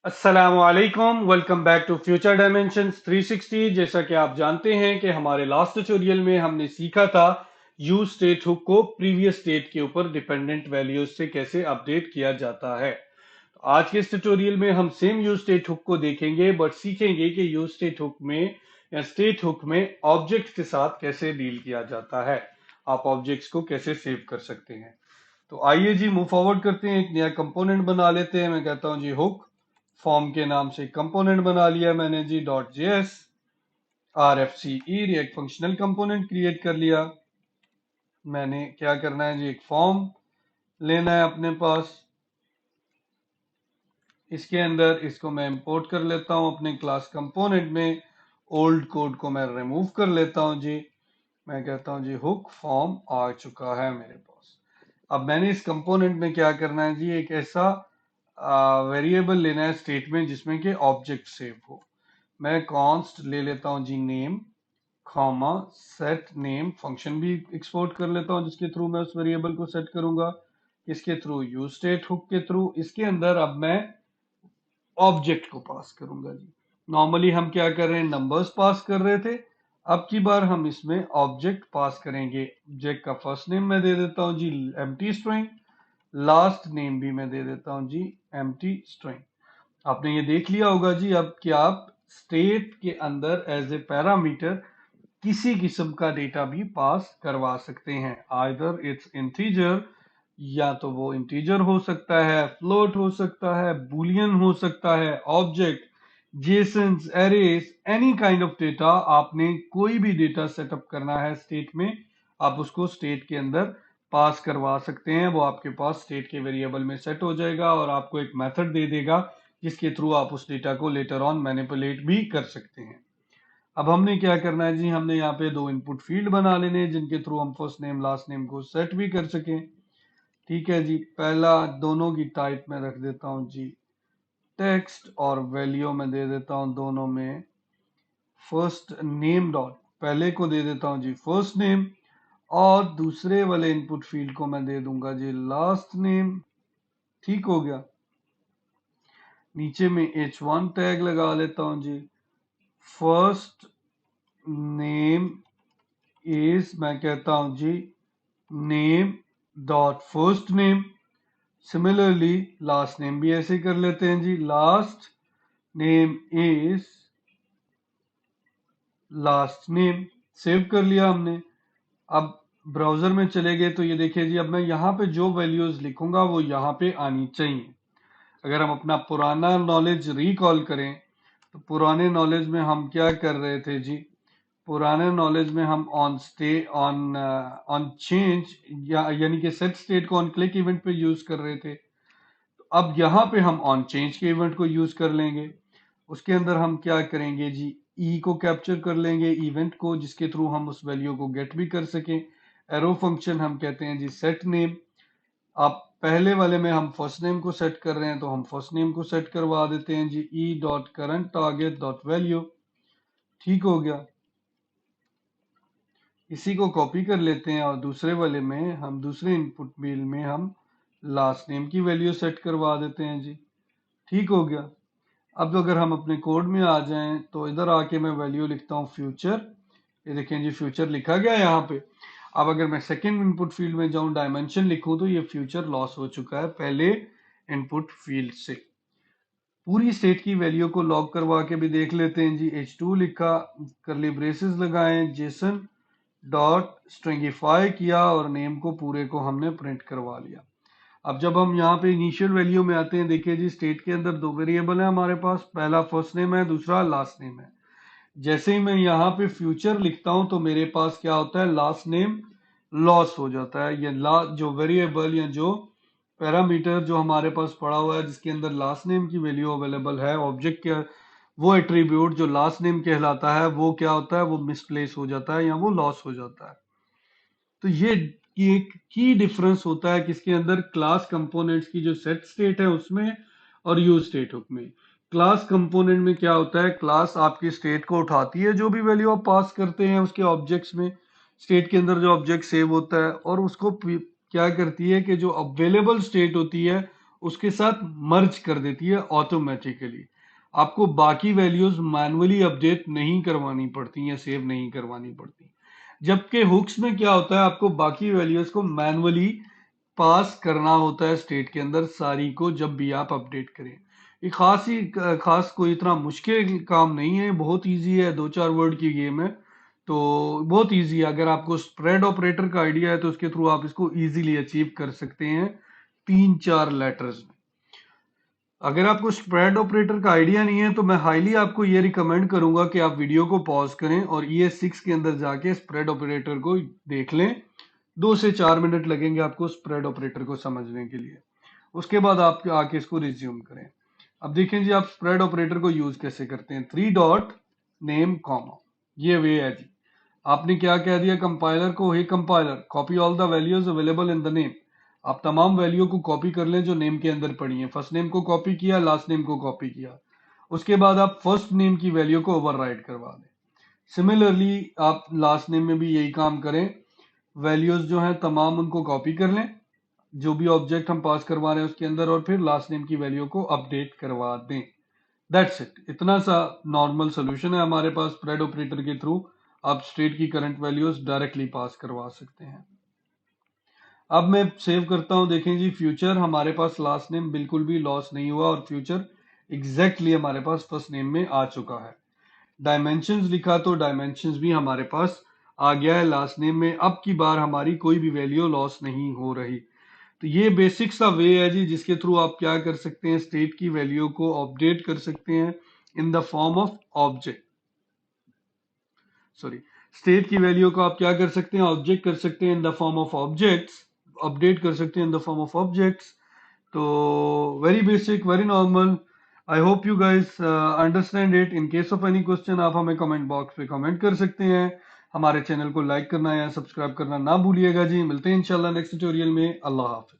अस्सलामुअलैकुम, welcome back to Future Dimensions 360। जैसा कि आप जानते हैं कि हमारे लास्ट ट्यूटोरियल में हमने सीखा था यूज स्टेट हुक को प्रीवियस स्टेट के ऊपर डिपेंडेंट वैल्यूज से कैसे अपडेट किया जाता है। तो आज के इस ट्यूटोरियल में हम सेम यूज स्टेट हुक को देखेंगे, बट सीखेंगे कि यूज स्टेट हुक में या स्टेट हुक में ऑब्जेक्ट के साथ कैसे डील किया जाता है, आप ऑब्जेक्ट्स को कैसे सेव कर सकते हैं। तो आइए जी मूव फॉरवर्ड करते हैं, एक नया कंपोनेंट बना लेते हैं। मैं कहता हूं जी हुक फॉर्म के नाम से कंपोनेंट बना लिया मैंने जी dot JS RFCE React functional component create कर लिया। मैंने क्या करना है जी, एक फॉर्म लेना है अपने पास, इसके अंदर इसको मैं इंपोर्ट कर लेता हूं अपने क्लास कंपोनेंट में। ओल्ड कोड को मैं रिमूव कर लेता हूं जी। मैं कहता हूं जी हुक फॉर्म आ चुका है मेरे पास। अब मैंने इस कंपोनेंट में क्या करना है जी, एक ऐसा वेरिएबल लेना है स्टेट में जिसमें कि ऑब्जेक्ट सेव हो। मैं कॉन्स्ट ले लेता हूं जी name, comma set name function भी एक्सपोर्ट कर लेता हूं जिसके थ्रू मैं उस वेरिएबल को सेट करूंगा। इसके थ्रू यूज स्टेट हुक के थ्रू इसके अंदर अब मैं ऑब्जेक्ट को पास करूंगा जी। नॉर्मली हम क्या कर रहे हैं, नंबर्स पास कर रहे थे, अब की बार हम इसमें ऑब्जेक्ट पास करेंगे। ऑब्जेक्ट का फर्स्ट नेम मैं दे देता हूं जी एम्प्टी स्ट्रिंग, लास्ट नेम भी मैं दे देता हूं जी एम्प्टी स्ट्रिंग। आपने ये देख लिया होगा जी अब कि आप स्टेट के अंदर एज ए पैरामीटर किसी किस्म का डेटा भी पास करवा सकते हैं। आइदर इट्स इंटीजर, या तो वो इंटीजर हो सकता है, फ्लोट हो सकता है, बुलियन हो सकता है, object, JSONs, arrays, any kind of data. आपने कोई भी डेटा सेटअप करना है स्टेट में, आप उसको स्टेट के अंदर पास करवा सकते हैं। वो आपके पास स्टेट के वेरिएबल में सेट हो जाएगा और आपको एक मेथड दे देगा जिसके थ्रू आप उस डेटा को लेटर ऑन मैनिपुलेट भी कर सकते हैं। अब हमने क्या करना है जी, हमने यहाँ पे दो इनपुट फील्ड बना लेने हैं जिनके थ्रू हम फर्स्ट नेम लास्ट नेम को सेट भी कर सकें। ठीक है जी, पहला दोनों की टाइप में रख देता हूं जी टेक्स्ट, और वैल्यू में दे देता हूं दोनों में फर्स्ट नेम डॉट, पहले को दे देता हूं जी फर्स्ट नेम और दूसरे वाले इनपुट फील्ड को मैं दे दूंगा जी लास्ट नेम। ठीक हो गया। नीचे में H1 टैग लगा लेता हूं जी, फर्स्ट नेम इज, मैं कहता हूं जी name dot first name. Similarly last name भी ऐसे कर लेते हैं जी, last name is last name. Save कर लिया हमने। अब ब्राउजर में चले गए तो ये देखिए जी, अब मैं यहाँ पे जो वैल्यूज लिखूंगा वो यहाँ पे आनी चाहिए। अगर हम अपना पुराना नॉलेज रिकॉल करें तो पुराने नॉलेज में हम क्या कर रहे थे जी, पुराने नॉलेज में हम ऑन चेंज यानी कि सेट स्टेट को ऑन क्लिक इवेंट पे यूज कर रहे थे। तो अब यहाँ पे हम ऑन चेंज के इवेंट को यूज कर लेंगे। उसके अंदर हम क्या करेंगे जी, ई को कैप्चर कर लेंगे इवेंट को जिसके थ्रू हम उस वैल्यू को गेट भी कर सकें। एरो फंक्शन हम कहते हैं जी सेट नेम। आप पहले वाले में हम फर्स्ट नेम को सेट कर रहे हैं तो हम फर्स्ट नेम को सेट करवा देते हैं जी e dot current target dot value. ठीक हो गया। इसी को कॉपी कर लेते हैं और दूसरे वाले में हम दूसरे इनपुट फील्ड में हम लास्ट नेम की वैल्यू सेट करवा देते हैं जी। ठीक हो गया। अब अगर हम अपने कोड में आ जाएं तो इधर आके मैं वैल्यू लिखता हूं फ्यूचर। ये देखें जी फ्यूचर लिखा गया यहाँ पे। अब अगर मैं सेकंड इनपुट फील्ड में जाऊं डायमेंशन लिखूं तो ये फ्यूचर लॉस हो चुका है पहले इनपुट फील्ड से। पूरी स्टेट की वैल्यू को लॉग करवा के भी देख लेते हैं जी। H2 लिखा, करली ब्रेसेस लगाएं, जेसन डॉट स्ट्रिंगिफाई किया और नेम को पूरे को हमने प्रिंट करवा लिया। अब जब हम यहाँ पे इनिशियल वैल्यू में आते हैं, देखिए जी स्टेट के अंदर दो वेरिएबल है हमारे पास, पहला फर्स्ट नेम है, दूसरा लास्ट नेम है। जैसे ही मैं यहाँ पे फ्यूचर लिखता हूं तो मेरे पास क्या होता है, लास्ट नेम लॉस हो जाता है। ये जो वेरिएबल या जो पैरामीटर जो हमारे पास पड़ा हुआ है जिसके अंदर लास्ट नेम की वैल्यू अवेलेबल है, ऑब्जेक्ट के वो एट्रीब्यूट जो लास्ट नेम कहलाता है वो क्या होता है, वो मिसप्लेस हो जाता है या वो लॉस हो जाता है। तो ये एक की डिफरेंस होता है किसके अंदर, क्लास कंपोनेंट्स की जो सेट स्टेट है उसमें और यूज स्टेट हुक में। क्लास कंपोनेंट में क्या होता है, क्लास आपकी स्टेट को उठाती है, जो भी वैल्यू आप पास करते हैं उसके ऑब्जेक्ट्स में, स्टेट के अंदर जो ऑब्जेक्ट सेव होता है, और उसको क्या करती है कि जो अवेलेबल स्टेट होती है उसके साथ मर्ज कर देती है ऑटोमेटिकली। आपको बाकी वैल्यूज मैनुअली अपडेट नहीं करवानी पड़ती या सेव नहीं करवानी पड़ती। जबकि हुक्स में क्या होता है, आपको बाकी वैल्यूज को मैनुअली पास करना होता है स्टेट के अंदर सारी को, जब भी आप अपडेट करें। ये खास कोई इतना मुश्किल काम नहीं है, बहुत इजी है, 2-4 वर्ड की गेम है, तो बहुत इजी है। अगर आपको स्प्रेड ऑपरेटर का आइडिया है तो उसके थ्रू आप इसको इजीली अचीव कर सकते हैं 3-4 लेटर्स में। अगर आपको स्प्रेड ऑपरेटर का आइडिया नहीं है तो मैं हाईली आपको ये रिकमेंड करूंगा कि आप वीडियो को पॉज करें और ES6 के अंदर जाके स्प्रेड ऑपरेटर को देख लें। 2 से 4 मिनट लगेंगे आपको स्प्रेड ऑपरेटर को समझने के लिए। उसके बाद आप आके इसको रिज्यूम करें। अब देखें जी, आप स्प्रेड ऑपरेटर को यूज कैसे करते हैं। 3 डॉट नेम कॉमा, ये वे है जी। आपने क्या कह दिया कंपाइलर को, hey compiler copy all the values available in the name. आप तमाम वैल्यू को कॉपी कर लें जो नेम के अंदर पड़ी है। फर्स्ट नेम को कॉपी किया, लास्ट नेम को कॉपी किया। उसके बाद आप फर्स्ट नेम की वैल्यू को ओवरराइट करवा दें। सिमिलरली आप लास्ट नेम में भी यही काम करें। वैल्यूज जो हैं तमाम उनको कॉपी कर लें, जो भी ऑब्जेक्ट हम पास करवा रहे हैं उसके अंदर, और फिर लास्ट नेम की वैल्यू को अपडेट करवा दें। That's it. इतना सा नॉर्मल सोल्यूशन है हमारे पास। स्प्रेड ऑपरेटर के थ्रू आप स्टेट की करंट वैल्यूज डायरेक्टली पास करवा सकते हैं। अब मैं सेव करता हूं। देखें जी, फ्यूचर हमारे पास लास्ट नेम बिल्कुल भी लॉस नहीं हुआ और फ्यूचर एग्जैक्टली हमारे पास फर्स्ट नेम में आ चुका है। डायमेंशंस लिखा तो डायमेंशंस भी हमारे पास आ गया है लास्ट नेम में। अब की बार हमारी कोई भी वैल्यू लॉस नहीं हो रही। तो ये बेसिक सा वे है जी जिसके थ्रू आप क्या कर सकते हैं, स्टेट की वैल्यू को अपडेट कर सकते हैं in the form of object. Sorry, state की वैल्यू को आप क्या कर सकते हैं, ऑब्जेक्ट कर सकते हैं in the form of objects, update कर सकते हैं in the form of objects. तो very basic, very normal. I hope you guys understand it. In case of any question आप हमें कमेंट बॉक्स पे कमेंट कर सकते हैं। हमारे चैनल को लाइक करना या सब्सक्राइब करना ना भूलिएगा जी। मिलते हैं इंशाल्लाह नेक्स्ट ट्यूटोरियल में। अल्लाह हाफिज।